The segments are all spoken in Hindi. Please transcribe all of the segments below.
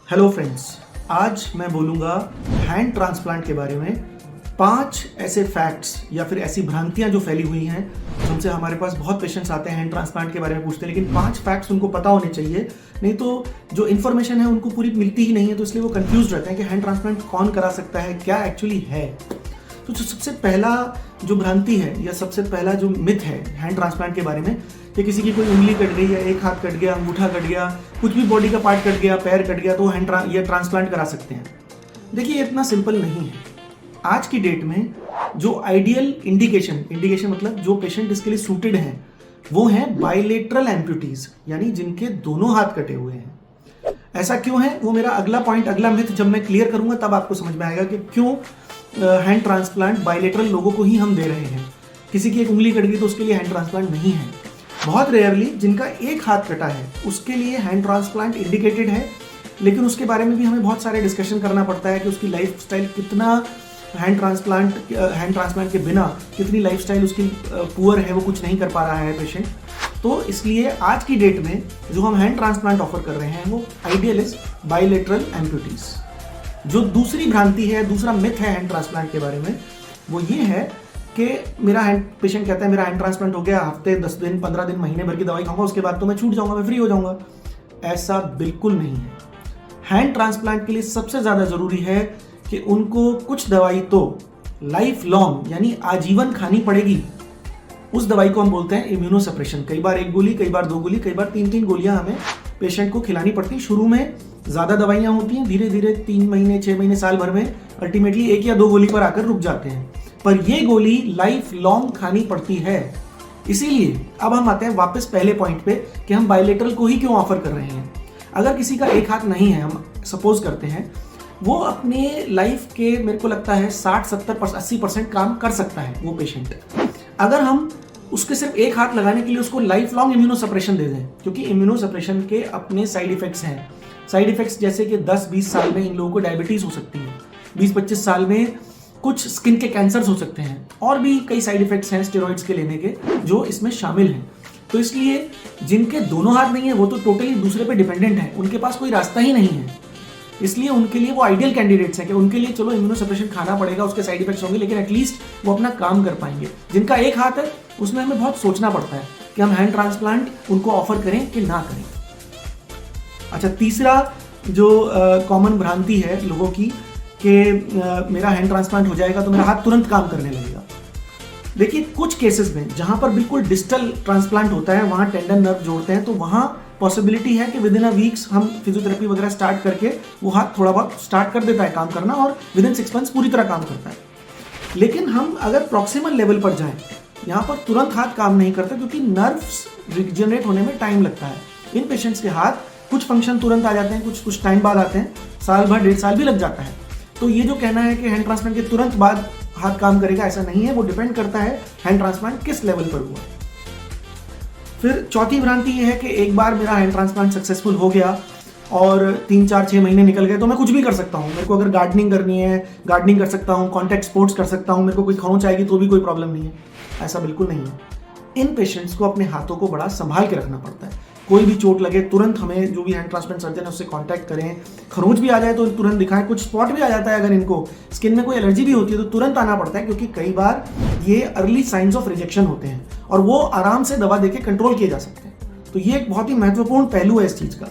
हेलो फ्रेंड्स, आज मैं बोलूँगा हैंड ट्रांसप्लांट के बारे में। 5 ऐसे फैक्ट्स या फिर ऐसी भ्रांतियां जो फैली हुई हैं, जिनसे हमारे पास बहुत पेशेंट्स आते हैं हैंड ट्रांसप्लांट के बारे में पूछते हैं, लेकिन 5 फैक्ट्स उनको पता होने चाहिए, नहीं तो जो इन्फॉर्मेशन है उनको पूरी मिलती ही नहीं है, तो इसलिए वो कंफ्यूज रहते हैं कि हैंड ट्रांसप्लांट कौन करा सकता है, क्या एक्चुअली है। तो सबसे पहला जो भ्रांति है या सबसे पहला जो मिथ है हैंड ट्रांसप्लांट के बारे में कि किसी की कोई उंगली कट गई या एक हाथ कट गया, अंगूठा कट गया, कुछ भी बॉडी का पार्ट कट गया, पैर कट गया, तो ये ट्रांसप्लांट करा सकते हैं। देखिए, इतना सिंपल नहीं है। आज की डेट में जो आइडियल इंडिकेशन मतलब जो पेशेंट इसके लिए सूटेड हैं, वो हैं बाइलेटरल एम्प्यूटीज, यानी जिनके दोनों हाथ कटे हुए हैं। ऐसा क्यों है, वो मेरा अगला पॉइंट, अगला मिथ जब मैं क्लियर करूंगा तब आपको समझ में आएगा कि क्यों हैंड ट्रांसप्लांट बाइलेटरल लोगों को ही हम दे रहे हैं। किसी की एक उंगली कट गई तो उसके लिए हैंड ट्रांसप्लांट नहीं है। बहुत रेयरली जिनका एक हाथ कटा है उसके लिए हैंड ट्रांसप्लांट इंडिकेटेड है, लेकिन उसके बारे में भी हमें बहुत सारे डिस्कशन करना पड़ता है कि उसकी लाइफस्टाइल कितना हैंड ट्रांसप्लांट के बिना कितनी लाइफस्टाइल उसकी पुअर है, वो कुछ नहीं कर पा रहा है पेशेंट। तो इसलिए आज की डेट में जो हम हैंड ट्रांसप्लांट ऑफर कर रहे हैं वो आइडियल इज बाइलेटरल एम्प्यूटीज। जो दूसरी भ्रांति है, दूसरा मिथ है हैंड ट्रांसप्लांट के बारे में, वो ये है कि पेशेंट कहता है मेरा हैंड ट्रांसप्लांट हो गया, हफ्ते 10 दिन 15 दिन महीने भर की दवाई खाऊंगा, उसके बाद तो मैं छूट जाऊंगा, मैं फ्री हो जाऊंगा। ऐसा बिल्कुल नहीं है। हैंड ट्रांसप्लांट के लिए सबसे ज्यादा जरूरी है कि उनको कुछ दवाई तो लाइफ लॉन्ग यानी आजीवन खानी पड़ेगी। उस दवाई को हम बोलते हैं इम्यूनोसप्रेशन। कई बार 1 गोली, कई बार 2 गोली, कई बार 3-3 गोलियां हमें पेशेंट को खिलानी पड़ती हैं। शुरू में ज्यादा दवाइयां होती हैं, धीरे धीरे 3 महीने 6 महीने साल भर में अल्टीमेटली 1 या 2 गोली पर आकर रुक जाते हैं, पर ये गोली लाइफ लॉन्ग खानी पड़ती है। इसीलिए अब हम आते हैं वापस पहले पॉइंट पे कि हम बाइलेटरल को ही क्यों ऑफर कर रहे हैं। अगर किसी का एक हाथ नहीं है, हम सपोज करते हैं, वो अपने लाइफ के मेरे को लगता है 60-70-80% काम कर सकता है वो पेशेंट। अगर हम उसके सिर्फ एक हाथ लगाने के लिए उसको लाइफ लॉन्ग इम्यूनोसप्रेशन दे दें, क्योंकि इम्यूनोसप्रेशन के अपने साइड इफेक्ट्स हैं। साइड इफेक्ट्स जैसे कि 10-20 साल में इन लोगों को डायबिटीज हो सकती है, 20-25 साल में कुछ स्किन के कैंसर्स हो सकते हैं, और भी कई साइड इफेक्ट्स हैं स्टेरॉइड्स के लेने के जो इसमें शामिल हैं। तो इसलिए जिनके दोनों हाथ नहीं है वो तो टोटली दूसरे पे डिपेंडेंट है, उनके पास कोई रास्ता ही नहीं है। इसलिए उनके लिए वो आइडियल कैंडिडेट्स हैं कि उनके लिए चलो इम्यूनोसप्रेशन खाना पड़ेगा, उसके साइड इफेक्ट्स होंगे, लेकिन एटलीस्ट वो अपना काम कर पाएंगे। जिनका एक हाथ है उसमें हमें बहुत सोचना पड़ता है कि हम हैंड ट्रांसप्लांट उनको ऑफर करें कि ना करें। अच्छा, तीसरा जो कॉमन भ्रांति है लोगों की कि मेरा हैंड ट्रांसप्लांट हो जाएगा तो मेरा हाथ तुरंत काम करने लगेगा। देखिए, कुछ केसेस में जहां पर बिल्कुल डिस्टल ट्रांसप्लांट होता है, वहां टेंडन नर्व जोड़ते हैं, तो वहां पॉसिबिलिटी है कि विदिन अ वीक्स हम फिजियोथेरेपी वगैरह स्टार्ट करके वो हाथ थोड़ा बहुत स्टार्ट कर देता है काम करना, और विदिन 6 मंथ्स पूरी तरह काम करता है। लेकिन हम अगर प्रॉक्सिमल लेवल पर जाएं, यहाँ पर तुरंत हाथ काम नहीं करता, क्योंकि नर्व्स रिजनरेट होने में टाइम लगता है। इन पेशेंट्स के हाथ कुछ फंक्शन तुरंत आ जाते हैं, कुछ टाइम बाद आते हैं, साल भर 1.5 साल भी लग जाता है। तो ये जो कहना है कि हैंड ट्रांसप्लांट के तुरंत बाद हाथ काम करेगा, ऐसा नहीं है। वो डिपेंड करता है हैंड ट्रांसप्लांट किस लेवल पर हुआ। फिर चौथी भ्रांति ये है कि एक बार मेरा हैंड ट्रांसप्लांट सक्सेसफुल हो गया और 3-4-6 महीने निकल गए तो मैं कुछ भी कर सकता हूँ। मेरे को अगर गार्डनिंग करनी है, गार्डनिंग कर सकता हूँ, कॉन्टैक्ट स्पोर्ट्स कर सकता हूँ, मेरे को कोई खरोंच आएगी तो भी कोई प्रॉब्लम नहीं है। ऐसा बिल्कुल नहीं है। इन पेशेंट्स को अपने हाथों को बड़ा संभाल के रखना पड़ता है। कोई भी चोट लगे तुरंत हमें जो भी हैंड ट्रांसप्लांट सर्जन है उससे कांटेक्ट करें। खरोंच भी आ जाए तो तुरंत दिखाएं, कुछ स्पॉट भी आ जाता है, अगर इनको स्किन में कोई एलर्जी भी होती है तो तुरंत आना पड़ता है, क्योंकि कई बार ये अर्ली साइंस ऑफ रिजेक्शन होते हैं और वो आराम से दवा देके कंट्रोल किए जा सकते हैं। तो ये एक बहुत ही महत्वपूर्ण पहलू है इस चीज का।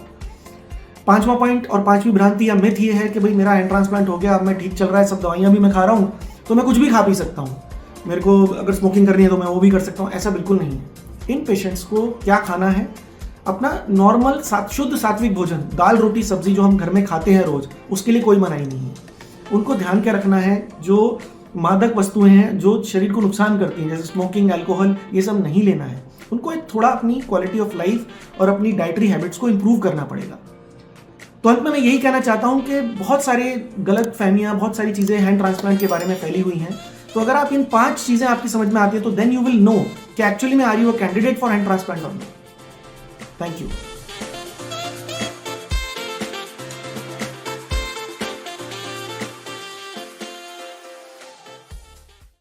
5वां पॉइंट और 5वीं भ्रांति या मिथ ये है कि भाई मेरा हैंड ट्रांसप्लांट हो गया, अब मैं ठीक चल रहा है, सब दवाइयां भी मैं खा रहा हूँ, तो मैं कुछ भी खा पी सकता हूँ, मेरे को अगर स्मोकिंग करनी है तो मैं वो भी कर सकता हूँ। ऐसा बिल्कुल नहीं है। इन पेशेंट्स को क्या खाना है, अपना नॉर्मल शुद्ध सात्विक भोजन, दाल रोटी सब्जी जो हम घर में खाते हैं रोज, उसके लिए कोई मनाही नहीं है। उनको ध्यान क्या रखना है, जो मादक वस्तुएं हैं जो शरीर को नुकसान करती हैं, जैसे स्मोकिंग, अल्कोहल, ये सब नहीं लेना है। उनको एक थोड़ा अपनी क्वालिटी ऑफ लाइफ और अपनी डाइटरी हैबिट्स को इंप्रूव करना पड़ेगा। तो अंत में मैं यही कहना चाहता हूं कि बहुत सारे गलत फहमियां, बहुत सारी चीजें हैंड ट्रांसप्लांट के बारे में फैली हुई हैं। तो अगर आप इन 5 चीजें आपकी समझ में आती है तो देन यू विल नो कि एक्चुअली में are you a candidate for hand transplant और नॉट। Thank you.